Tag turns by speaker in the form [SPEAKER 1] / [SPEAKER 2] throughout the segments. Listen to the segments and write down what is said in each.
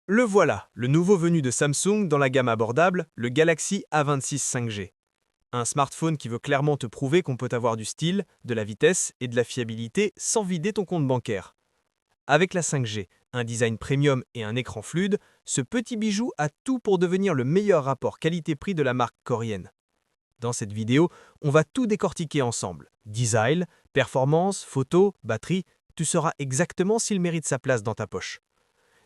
[SPEAKER 1] Le voilà, le nouveau venu de Samsung dans la gamme abordable, le Galaxy A26 5G. Un smartphone qui veut clairement te prouver qu'on peut avoir du style, de la vitesse et de la fiabilité sans vider ton compte bancaire. Avec la 5G, un design premium et un écran fluide, ce petit bijou a tout pour devenir le meilleur rapport qualité-prix de la marque coréenne. Dans cette vidéo, on va tout décortiquer ensemble. Design, performance, photo, batterie, tu sauras exactement s'il mérite sa place dans ta poche.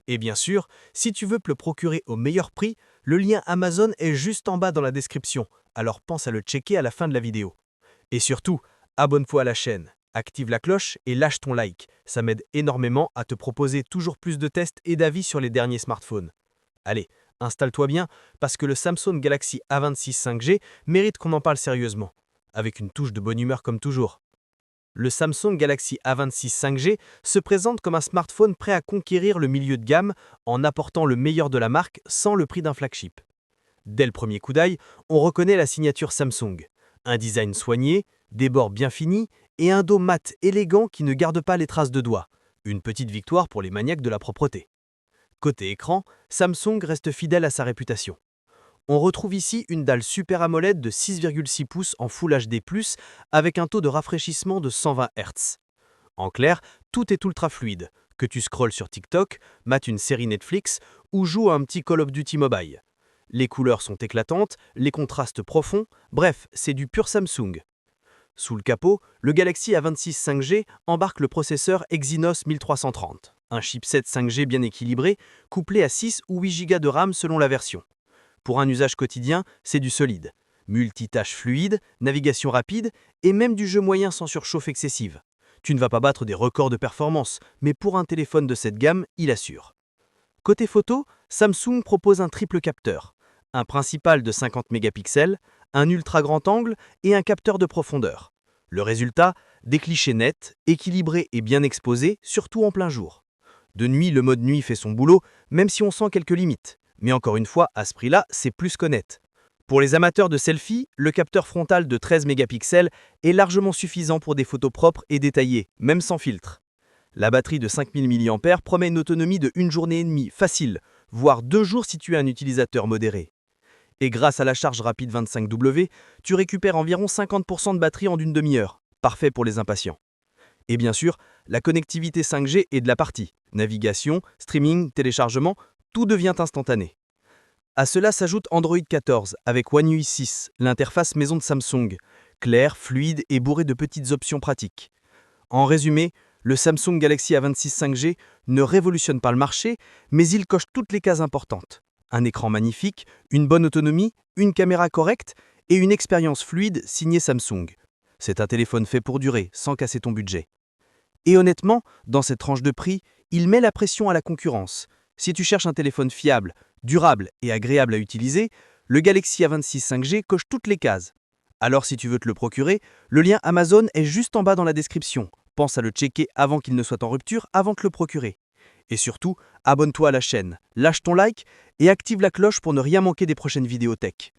[SPEAKER 1] Et bien sûr, si tu veux te le procurer au meilleur prix, le lien Amazon est juste en bas dans la description, alors pense à le checker à la fin de la vidéo. Et surtout, abonne-toi à la chaîne, active la cloche et lâche ton like, ça m'aide énormément à te proposer toujours plus de tests et d'avis sur les derniers smartphones. Allez, installe-toi bien, parce que le Samsung Galaxy A26 5G mérite qu'on en parle sérieusement, avec une touche de bonne humeur comme toujours. Le Samsung Galaxy A26 5G se présente comme un smartphone prêt à conquérir le milieu de gamme en apportant le meilleur de la marque sans le prix d'un flagship. Dès le premier coup d'œil, on reconnaît la signature Samsung. Un design soigné, des bords bien finis et un dos mat élégant qui ne garde pas les traces de doigts. Une petite victoire pour les maniaques de la propreté. Côté écran, Samsung reste fidèle à sa réputation. On retrouve ici une dalle Super AMOLED de 6,6 pouces en Full HD+, avec un taux de rafraîchissement de 120 Hz. En clair, tout est ultra fluide, que tu scrolles sur TikTok, mates une série Netflix ou joues à un petit Call of Duty Mobile. Les couleurs sont éclatantes, les contrastes profonds, bref, c'est du pur Samsung. Sous le capot, le Galaxy A26 5G embarque le processeur Exynos 1330, un chipset 5G bien équilibré, couplé à 6 ou 8 Go de RAM selon la version. Pour un usage quotidien, c'est du solide. Multitâche fluide, navigation rapide et même du jeu moyen sans surchauffe excessive. Tu ne vas pas battre des records de performance, mais pour un téléphone de cette gamme, il assure. Côté photo, Samsung propose un triple capteur. Un principal de 50 mégapixels, un ultra grand angle et un capteur de profondeur. Le résultat, des clichés nets, équilibrés et bien exposés, surtout en plein jour. De nuit, le mode nuit fait son boulot, même si on sent quelques limites. Mais encore une fois, à ce prix-là, c'est plus qu'honnête. Pour les amateurs de selfies, le capteur frontal de 13 mégapixels est largement suffisant pour des photos propres et détaillées, même sans filtre. La batterie de 5000 mAh promet une autonomie de 1 journée et demie facile, voire 2 jours si tu es un utilisateur modéré. Et grâce à la charge rapide 25W, tu récupères environ 50% de batterie en une demi-heure, parfait pour les impatients. Et bien sûr, la connectivité 5G est de la partie. Navigation, streaming, téléchargement, tout devient instantané. À cela s'ajoute Android 14 avec One UI 6, l'interface maison de Samsung, claire, fluide et bourrée de petites options pratiques. En résumé, le Samsung Galaxy A26 5G ne révolutionne pas le marché, mais il coche toutes les cases importantes. Un écran magnifique, une bonne autonomie, une caméra correcte et une expérience fluide signée Samsung. C'est un téléphone fait pour durer, sans casser ton budget. Et honnêtement, dans cette tranche de prix, il met la pression à la concurrence. Si tu cherches un téléphone fiable, durable et agréable à utiliser, le Galaxy A26 5G coche toutes les cases. Alors si tu veux te le procurer, le lien Amazon est juste en bas dans la description. Pense à le checker avant qu'il ne soit en rupture avant de le procurer. Et surtout, abonne-toi à la chaîne, lâche ton like et active la cloche pour ne rien manquer des prochaines vidéos tech.